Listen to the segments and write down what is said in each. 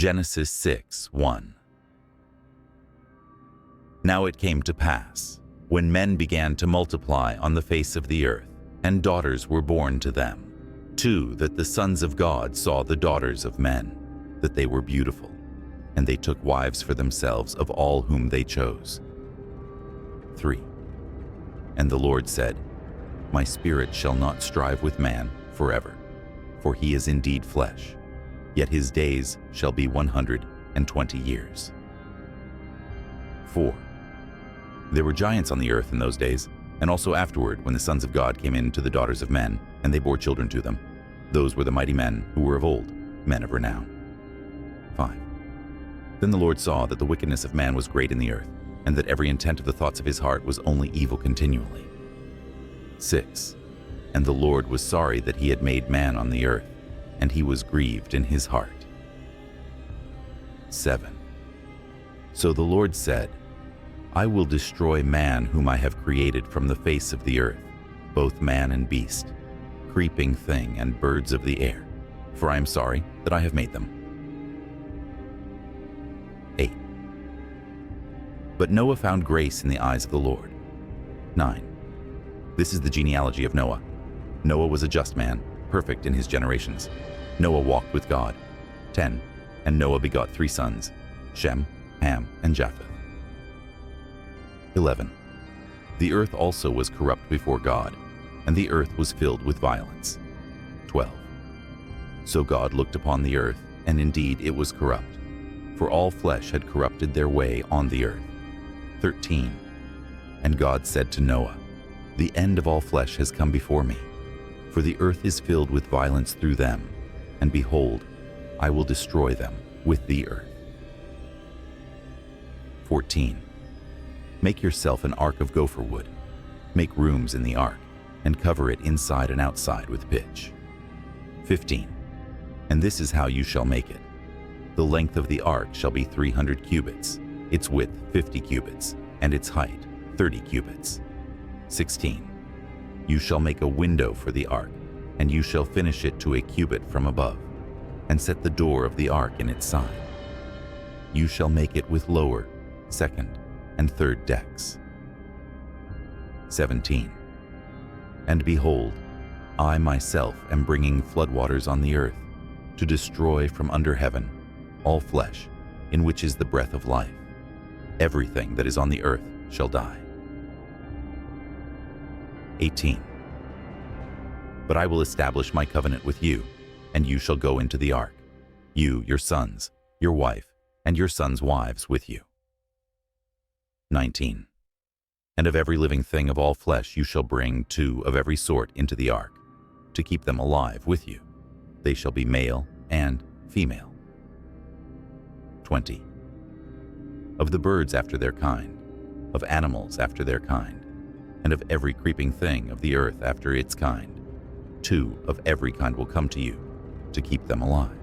Genesis 6:1. Now it came to pass, when men began to multiply on the face of the earth, and daughters were born to them, 2, that the sons of God saw the daughters of men, that they were beautiful, and they took wives for themselves of all whom they chose. 3. And the Lord said, My spirit shall not strive with man forever, for he is indeed flesh, yet his days shall be 120 years. 4. There were giants on the earth in those days, and also afterward, when the sons of God came in to the daughters of men, and they bore children to them. Those were the mighty men who were of old, men of renown. 5. Then the Lord saw that the wickedness of man was great in the earth, and that every intent of the thoughts of his heart was only evil continually. 6. And the Lord was sorry that he had made man on the earth, and he was grieved in his heart. 7. So the Lord said, I will destroy man whom I have created from the face of the earth, both man and beast, creeping thing and birds of the air, for I am sorry that I have made them. 8. But Noah found grace in the eyes of the Lord. 9. This is the genealogy of Noah. Noah was a just man, perfect in his generations. Noah walked with God. 10. And Noah begot 3 sons, Shem, Ham, and Japheth. 11. The earth also was corrupt before God, and the earth was filled with violence. 12. So God looked upon the earth, and indeed it was corrupt, for all flesh had corrupted their way on the earth. 13. And God said to Noah, The end of all flesh has come before me, for the earth is filled with violence through them, and behold, I will destroy them with the earth. 14. Make yourself an ark of gopher wood. Make rooms in the ark, and cover it inside and outside with pitch. 15. And this is how you shall make it. The length of the ark shall be 300 cubits, its width 50 cubits, and its height 30 cubits. 16. You shall make a window for the ark, and you shall finish it to a cubit from above, and set the door of the ark in its side. You shall make it with lower, second, and third decks. 17. And behold, I myself am bringing floodwaters on the earth, to destroy from under heaven all flesh, in which is the breath of life. Everything that is on the earth shall die. 18. But I will establish my covenant with you, and you shall go into the ark, you, your sons, your wife, and your sons' wives with you. 19. And of every living thing of all flesh you shall bring 2 of every sort into the ark, to keep them alive with you. They shall be male and female. 20. Of the birds after their kind, of animals after their kind, and of every creeping thing of the earth after its kind, 2 of every kind will come to you, to keep them alive.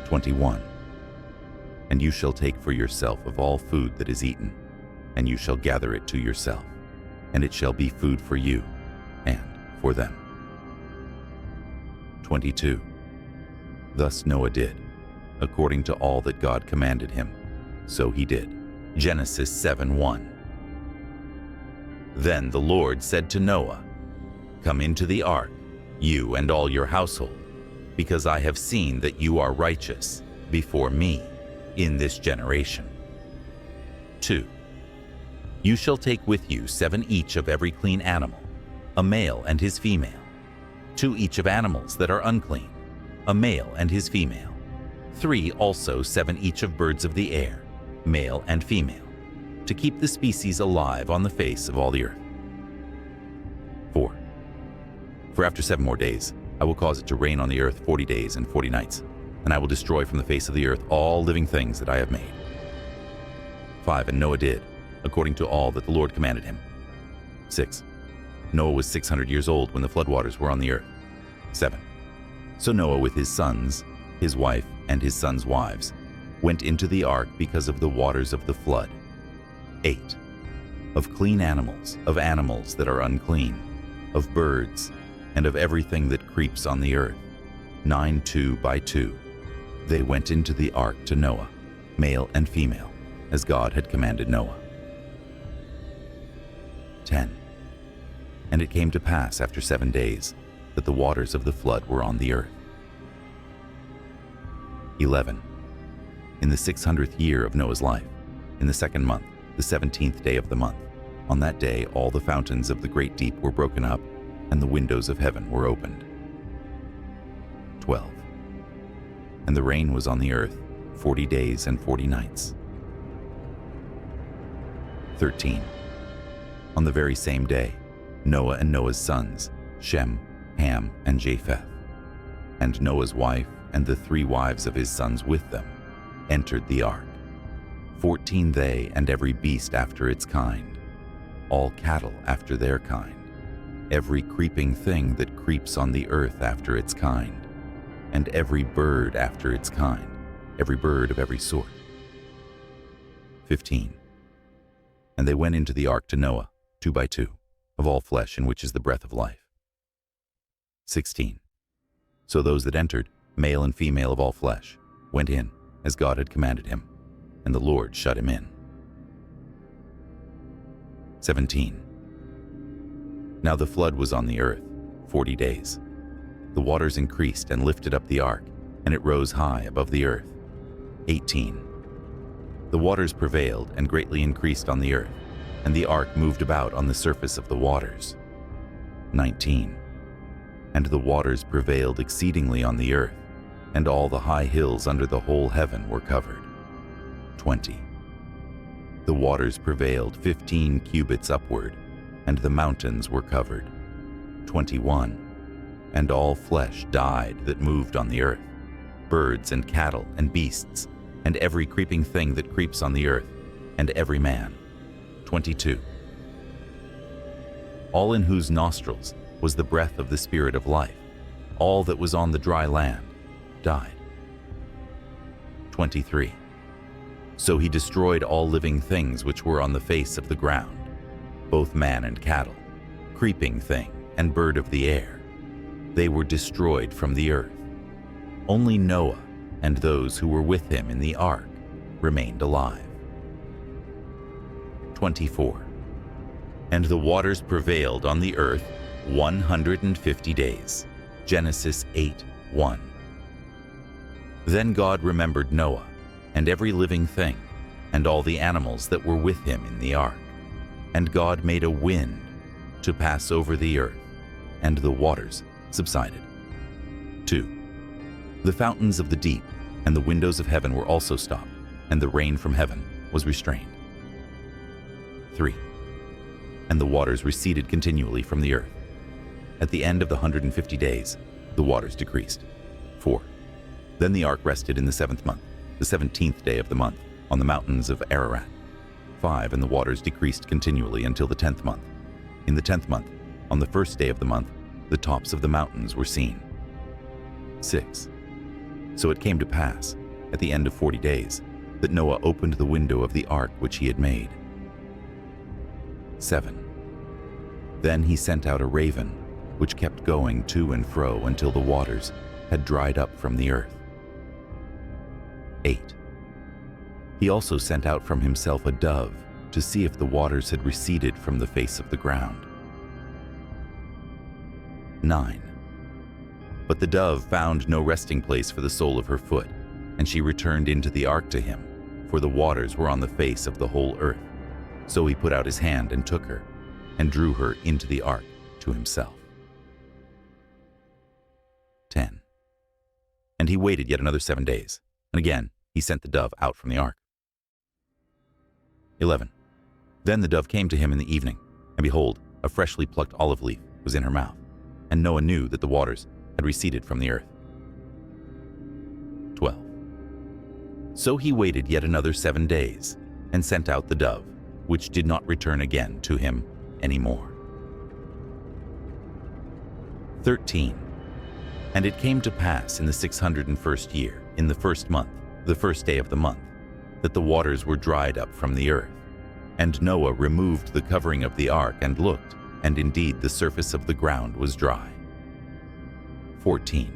21. And you shall take for yourself of all food that is eaten, and you shall gather it to yourself, and it shall be food for you and for them. 22. Thus Noah did, according to all that God commanded him, so he did. Genesis 7:1. Then the Lord said to Noah, Come into the ark, you and all your household, because I have seen that you are righteous before me in this generation. 2. You shall take with you 7 each of every clean animal, a male and his female, 2 each of animals that are unclean, a male and his female, 3 also 7 each of birds of the air, male and female, to keep the species alive on the face of all the earth. 4. For after 7 more days, I will cause it to rain on the earth 40 days and 40 nights, and I will destroy from the face of the earth all living things that I have made. 5. And Noah did, according to all that the Lord commanded him. 6. Noah was 600 years old when the floodwaters were on the earth. 7. So Noah with his sons, his wife, and his sons' wives went into the ark because of the waters of the flood. 8. Of clean animals, of animals that are unclean, of birds, and of everything that creeps on the earth, 9 2 by 2, They went into the ark to Noah, male and female, as God had commanded Noah. 10. And it came to pass after 7 days that the waters of the flood were on the earth. 11. In the 600th year of Noah's life, in the 2nd month, the 17th day of the month, on that day all the fountains of the great deep were broken up, and the windows of heaven were opened. 12. And the rain was on the earth 40 days and 40 nights. 13. On the very same day, Noah and Noah's sons, Shem, Ham, and Japheth, and Noah's wife and the 3 wives of his sons with them, entered the ark. 14 they, and every beast after its kind, all cattle after their kind, every creeping thing that creeps on the earth after its kind, and every bird after its kind, every bird of every sort. 15. And they went into the ark to Noah, 2 by 2, of all flesh in which is the breath of life. 16. So those that entered, male and female of all flesh, went in, as God had commanded him, and the Lord shut him in. 17. Now the flood was on the earth 40 days. The waters increased and lifted up the ark, and it rose high above the earth. 18. The waters prevailed and greatly increased on the earth, and the ark moved about on the surface of the waters. 19. And the waters prevailed exceedingly on the earth, and all the high hills under the whole heaven were covered. 20. The waters prevailed 15 cubits upward, and the mountains were covered. 21. And all flesh died that moved on the earth, birds and cattle and beasts, and every creeping thing that creeps on the earth, and every man. 22. All in whose nostrils was the breath of the Spirit of life, all that was on the dry land, died. 23. So he destroyed all living things which were on the face of the ground, both man and cattle, creeping thing and bird of the air. They were destroyed from the earth. Only Noah and those who were with him in the ark remained alive. 24. And the waters prevailed on the earth 150 days. Genesis 8:1. Then God remembered Noah and every living thing and all the animals that were with him in the ark. And God made a wind to pass over the earth, and the waters subsided. 2. The fountains of the deep and the windows of heaven were also stopped, and the rain from heaven was restrained. 3. And the waters receded continually from the earth. At the end of the 150 days, the waters decreased. 4. Then the ark rested in the 7th month, the 17th day of the month, on the mountains of Ararat. 5. And the waters decreased continually until the 10th month. In the 10th month, on the 1st day of the month, the tops of the mountains were seen. 6. So it came to pass, at the end of 40 days, that Noah opened the window of the ark which he had made. 7. Then he sent out a raven, which kept going to and fro until the waters had dried up from the earth. 8. He also sent out from himself a dove to see if the waters had receded from the face of the ground. 9. But the dove found no resting place for the sole of her foot, and she returned into the ark to him, for the waters were on the face of the whole earth. So he put out his hand and took her, and drew her into the ark to himself. 10. And he waited yet another 7 days, and again he sent the dove out from the ark. 11. Then the dove came to him in the evening, and behold, a freshly plucked olive leaf was in her mouth, and Noah knew that the waters had receded from the earth. 12. So he waited yet another 7 days, and sent out the dove, which did not return again to him any more. 13. And it came to pass in the 601st year, in the 1st month, the 1st day of the month, that the waters were dried up from the earth. And Noah removed the covering of the ark and looked, and indeed the surface of the ground was dry. 14.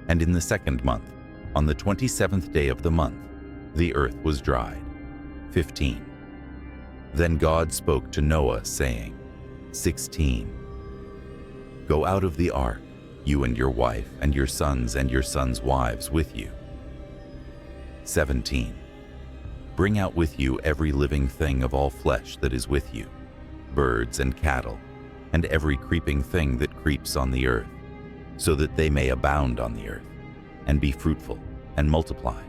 And in the 2nd month, On the 27th day of the month, the earth was dried. 15. Then God spoke to Noah, saying, 16. Go out of the ark, you and your wife and your sons' wives with you. 17. Bring out with you every living thing of all flesh that is with you, birds and cattle, and every creeping thing that creeps on the earth, so that they may abound on the earth, and be fruitful and multiply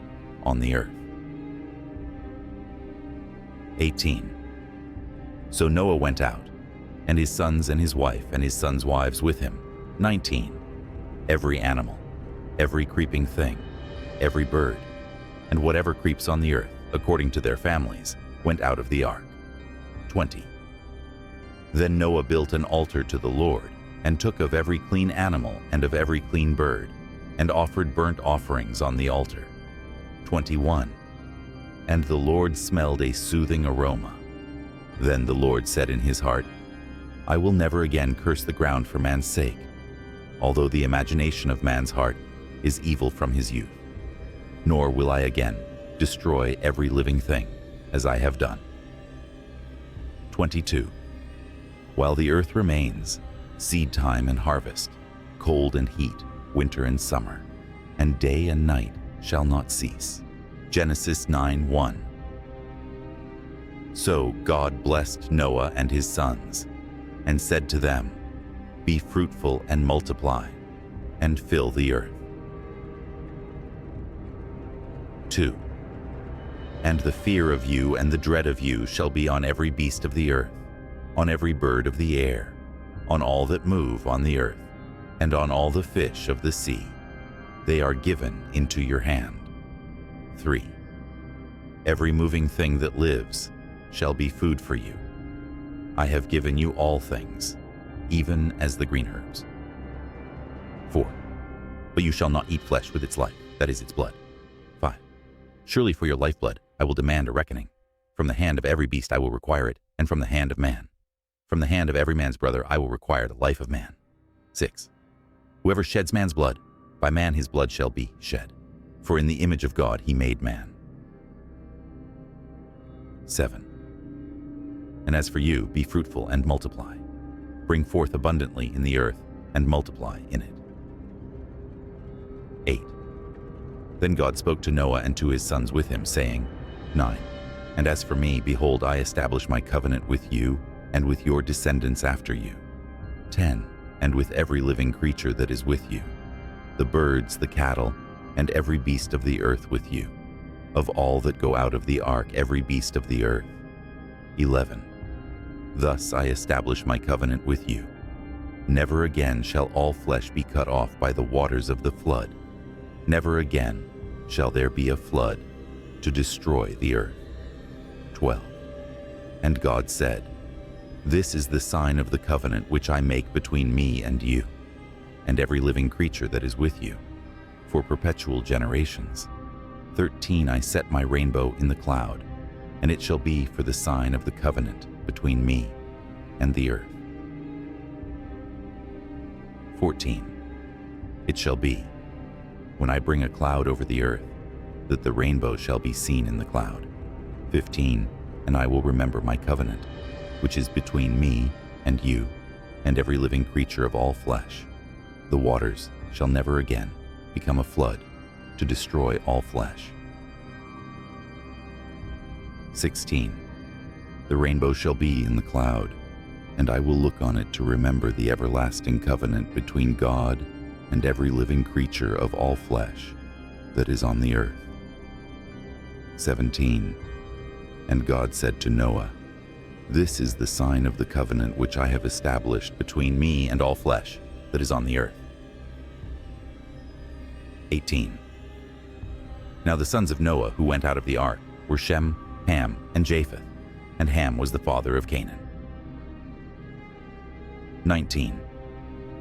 on the earth. 18. So Noah went out, and his sons and his wife and his sons' wives with him. 19. Every animal, every creeping thing, every bird, and whatever creeps on the earth, according to their families, went out of the ark. 20. Then Noah built an altar to the Lord, and took of every clean animal and of every clean bird, and offered burnt offerings on the altar. 21. And the Lord smelled a soothing aroma. Then the Lord said in his heart, I will never again curse the ground for man's sake, although the imagination of man's heart is evil from his youth. Nor will I again destroy every living thing, as I have done. 22. While the earth remains, seed time and harvest, cold and heat, winter and summer, and day and night shall not cease. Genesis 9:1. So God blessed Noah and his sons, and said to them, Be fruitful and multiply, and fill the earth. 2. And the fear of you and the dread of you shall be on every beast of the earth, on every bird of the air, on all that move on the earth, and on all the fish of the sea. They are given into your hand. 3. Every moving thing that lives shall be food for you. I have given you all things, even as the green herbs. 4. But you shall not eat flesh with its life, that is its blood. 5. Surely for your lifeblood I will demand a reckoning. From the hand of every beast I will require it, and from the hand of man. From the hand of every man's brother I will require the life of man. 6. Whoever sheds man's blood, by man his blood shall be shed. For in the image of God he made man. 7. And as for you, be fruitful and multiply. Bring forth abundantly in the earth, and multiply in it. 8. Then God spoke to Noah and to his sons with him, saying, 9. And as for me, behold, I establish my covenant with you, and with your descendants after you. 10. And with every living creature that is with you, the birds, the cattle, and every beast of the earth with you, of all that go out of the ark, every beast of the earth. 11. Thus I establish my covenant with you. Never again shall all flesh be cut off by the waters of the flood. Never again shall there be a flood to destroy the earth. 12. And God said, This is the sign of the covenant which I make between me and you, and every living creature that is with you, for perpetual generations. 13. I set my rainbow in the cloud, and it shall be for the sign of the covenant between me and the earth. 14. It shall be, when I bring a cloud over the earth, that the rainbow shall be seen in the cloud. 15. And I will remember my covenant, which is between me and you, and every living creature of all flesh. The waters shall never again become a flood to destroy all flesh. 16. The rainbow shall be in the cloud, and I will look on it to remember the everlasting covenant between God and every living creature of all flesh that is on the earth. 17. And God said to Noah, This is the sign of the covenant which I have established between me and all flesh that is on the earth. 18. Now the sons of Noah who went out of the ark were Shem, Ham, and Japheth, and Ham was the father of Canaan. 19.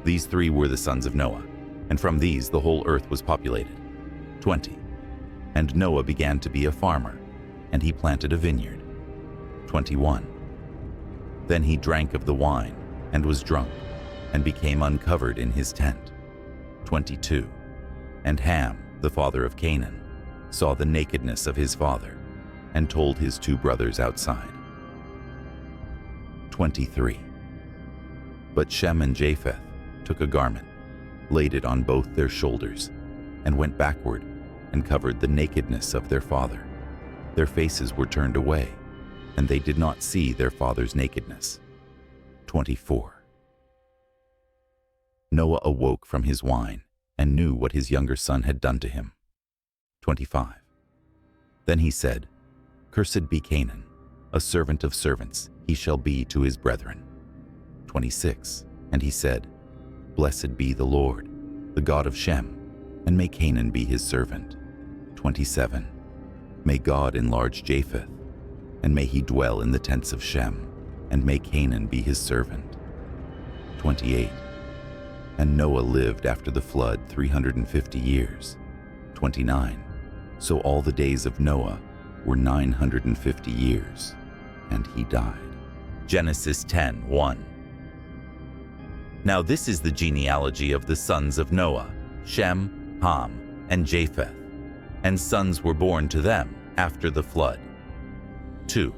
These three were the sons of Noah, and from these the whole earth was populated. 20. And Noah began to be a farmer, and he planted a vineyard. 21. Then he drank of the wine, and was drunk, and became uncovered in his tent. 22. And Ham the father of Canaan, saw the nakedness of his father and told his two brothers outside. 23. But Shem and Japheth took a garment, laid it on both their shoulders, and went backward and covered the nakedness of their father. Their faces were turned away, and they did not see their father's nakedness. 24. Noah awoke from his wine and knew what his younger son had done to him. 25. Then he said, Cursed be Canaan, a servant of servants he shall be to his brethren. 26. And he said, Blessed be the Lord, the God of Shem, and may Canaan be his servant. 27. May God enlarge Japheth, and may he dwell in the tents of Shem, and may Canaan be his servant. 28. And Noah lived after the flood 350 years. 29. So all the days of Noah were 950 years, and he died. Genesis 10:1. Now this is the genealogy of the sons of Noah, Shem, Ham, and Japheth, and sons were born to them after the flood. 2.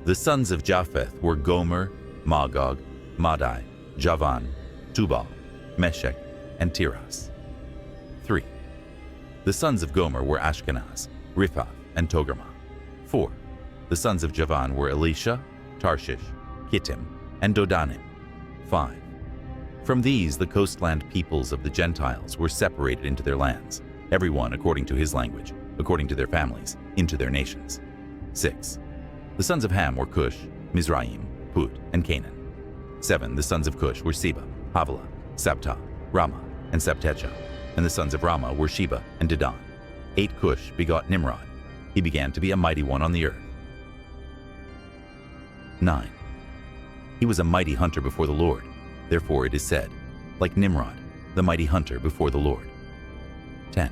The sons of Japheth were Gomer, Magog, Madai, Javan, Tubal, Meshech, and Tiras. 3. The sons of Gomer were Ashkenaz, Riphath, and Togarmah. 4. The sons of Javan were Elisha, Tarshish, Kittim, and Dodanim. 5. From these the coastland peoples of the Gentiles were separated into their lands, everyone according to his language, according to their families, into their nations. 6. The sons of Ham were Cush, Mizraim, Put, and Canaan. 7. The sons of Cush were Seba, Havilah, Sabta, Ramah, and Sabtecha, and the sons of Ramah were Sheba and Dedan. 8. Cush begot Nimrod. He began to be a mighty one on the earth. 9. He was a mighty hunter before the Lord. Therefore it is said, like Nimrod, the mighty hunter before the Lord. 10.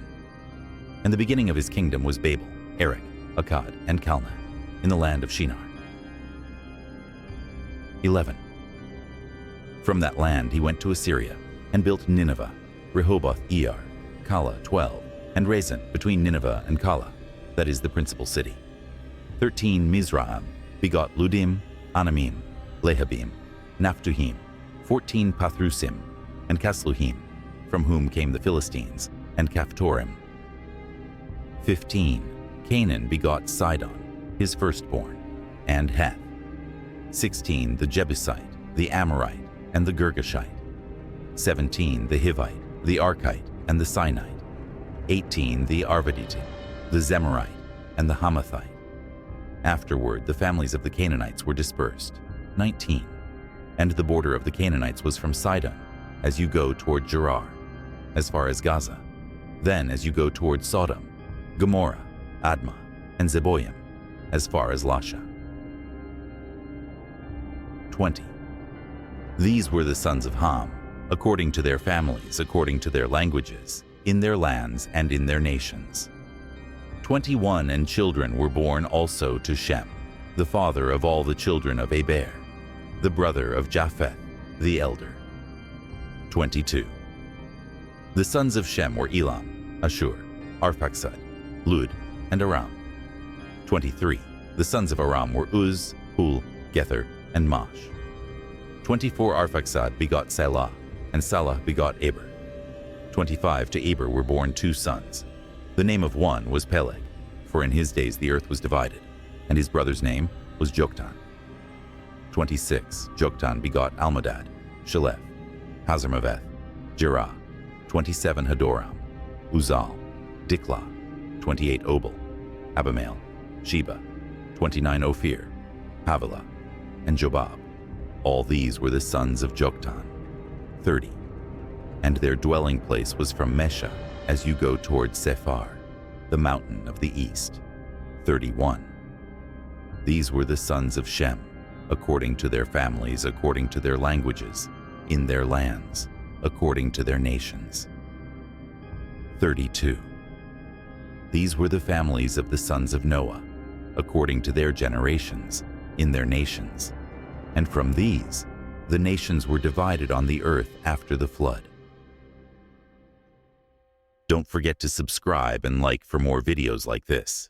And the beginning of his kingdom was Babel, Erech, Akkad, and Calneh, in the land of Shinar. 11. From that land he went to Assyria, and built Nineveh, Rehoboth-Ir, Calah 12, and Rezin between Nineveh and Calah, that is the principal city. 13. Mizraim begot Ludim, Anamim, Lehabim, Naphtuhim, 14. Pathrusim, and Casluhim, from whom came the Philistines, and Caphtorim. 15. Canaan begot Sidon, his firstborn, and Heth. 16. The Jebusite, the Amorite, and the Girgashite. 17. The Hivite, the Archite, and the Sinite. 18. The Arvadite, the Zemarite, and the Hamathite. Afterward the families of the Canaanites were dispersed. 19. And the border of the Canaanites was from Sidon, as you go toward Gerar, as far as Gaza. Then as you go toward Sodom, Gomorrah, Admah, and Zeboim, as far as Lasha. 20. These were the sons of Ham, according to their families, according to their languages, in their lands and in their nations. 21 and children were born also to Shem, the father of all the children of Eber, the brother of Japheth, the elder. 22. The sons of Shem were Elam, Ashur, Arphaxad, Lud, and Aram. 23. The sons of Aram were Uz, Hul, Gether, and Mash. 24. Arphaxad begot Salah, and Salah begot Eber. 25. To Eber were born 2 sons. The name of one was Peleg, for in his days the earth was divided, and his brother's name was Joktan. 26. Joktan begot Almodad, Shalef, Hazarmaveth, Jerah. 27. Hadoram, Uzal, Diklah. 28. Obal, Abimael, Sheba. 29. Ophir, Havilah, and Jobab. All these were the sons of Joktan. 30. And their dwelling place was from Mesha, as you go toward Sephar, the mountain of the east. 31. These were the sons of Shem, according to their families, according to their languages, in their lands, according to their nations. 32. These were the families of the sons of Noah, according to their generations, in their nations. And from these, the nations were divided on the earth after the flood. Don't forget to subscribe and like for more videos like this.